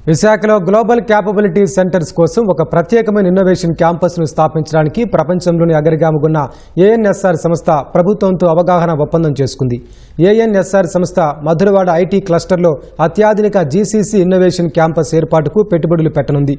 విశాఖలో global capability centres కోసం ఒక ప్రత్యేకమైన ఇన్నోవేషన్ క్యాంపస్ను స్థాపించడానికి ప్రపంచంలోని అగ్రగామిగున్న ఏఎన్ఎస్ఆర్ సంస్థ ప్రభుత్వంతో అవగాహన ఒప్పందం చేసుకుంది. ఏఎన్ఎస్ఆర్ సంస్థ మధురవాడ ఐటీ క్లస్టర్లో అత్యాధునిక జీసీసీ ఇన్నోవేషన్ క్యాంపస్ ఏర్పాటుకు పెట్టుబడులు పెట్టనుంది.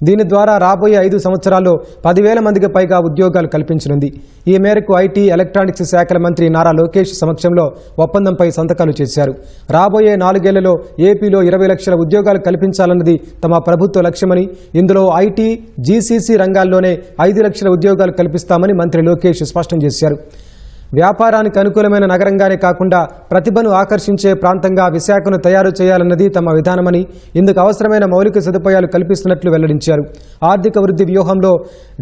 దీని ద్వారా రాబోయే 5 సంవత్సరాల్లో 10,000 మందికి పైగా ఉద్యోగాలు కల్పించనుంది. ఈ మేరకు ఐటీ, ఎలక్ట్రానిక్స్ శాఖల మంత్రి నారా లోకేష్ సమక్షంలో ఒప్పందంపై సంతకాలు చేశారు. రాబోయే 4 ఏళ్లలో ఏపీలో 20 లక్షల ఉద్యోగాలు కల్పించాలన్నది తమ ప్రభుత్వ లక్ష్యమని, ఇందులో ఐటీ, జీసీసీ రంగాల్లోనే 5 లక్షల ఉద్యోగాలు కల్పిస్తామని మంత్రి లోకేష్ స్పష్టం చేశారు. వ్యాపారానికి అనుకూలమైన నగరంగానే కాకుండా ప్రతిభను ఆకర్షించే ప్రాంతంగా విశాఖను తయారు చేయాలన్నది తమ విధానమని, ఇందుకు అవసరమైన మౌలిక సదుపాయాలు కల్పిస్తున్నట్లు వెల్లడించారు. ఆర్థిక వృద్ధి వ్యూహంలో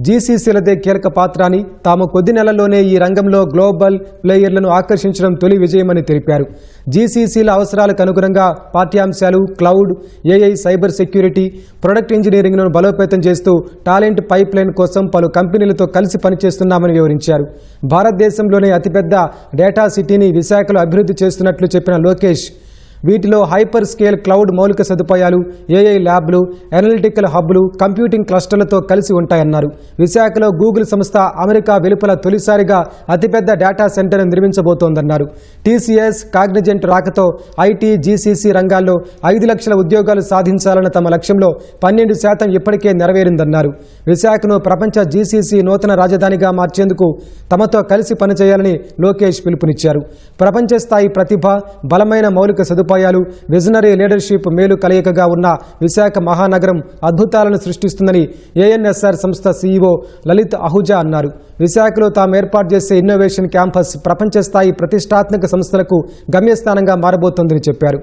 జీసీసీలదే కీలక పాత్ర అని, తాము కొద్ది నెలల్లోనే ఈ రంగంలో గ్లోబల్ ప్లేయర్లను ఆకర్షించడం తొలి విజయమని తెలిపారు. జీసీసీల అవసరాలకు అనుగుణంగా పాఠ్యాంశాలు, cloud, AI, cyber security, product ఇంజనీరింగ్ను బలోపేతం చేస్తూ టాలెంట్ పైప్ లైన్ కోసం పలు కంపెనీలతో కలిసి పనిచేస్తున్నామని వివరించారు. భారతదేశంలోనే అతిపెద్ద డేటా సిటీని విశాఖలో అభివృద్ధి చేస్తున్నట్లు చెప్పిన లోకేష్, వీటిలో హైపర్ స్కేల్ క్లౌడ్ మౌలిక సదుపాయాలు, ఏఐ ల్యాబ్లు, అనలిటికల్ హబ్లు, కంప్యూటింగ్ క్లస్టర్లతో కలిసి ఉంటాయన్నారు. విశాఖలో గూగుల్ సంస్థ అమెరికా వెలుపల తొలిసారిగా అతిపెద్ద డేటా సెంటర్ నిర్మించబోతోందన్నారు. టీసీఎస్, కాగ్నిజెంట్ రాకతో ఐటీ, జీసీసీ రంగాల్లో 5 లక్షల ఉద్యోగాలు సాధించాలన్న తమ లక్ష్యంలో 12% ఇప్పటికే నెరవేరిందన్నారు. విశాఖను ప్రపంచ జీసీసీ నూతన రాజధానిగా మార్చేందుకు తమతో కలిసి పనిచేయాలని లోకేష్ పిలుపునిచ్చారు. ప్రపంచ స్థాయి ప్రతిభ, బలమైన మౌలిక సదుపాయాలు, విజనరీ లీడర్షిప్ మేలు కలయికగా ఉన్న విశాఖ మహానగరం అద్భుతాలను సృష్టిస్తుందని ఏఎన్ఎస్ఆర్ సంస్థ సీఈఓ లలిత్ అహూజా అన్నారు. విశాఖలో తాము ఏర్పాటు చేసే ఇన్నోవేషన్ క్యాంపస్ ప్రపంచ స్థాయి ప్రతిష్టాత్మక సంస్థలకు గమ్యస్థానంగా మారబోతోందని చెప్పారు.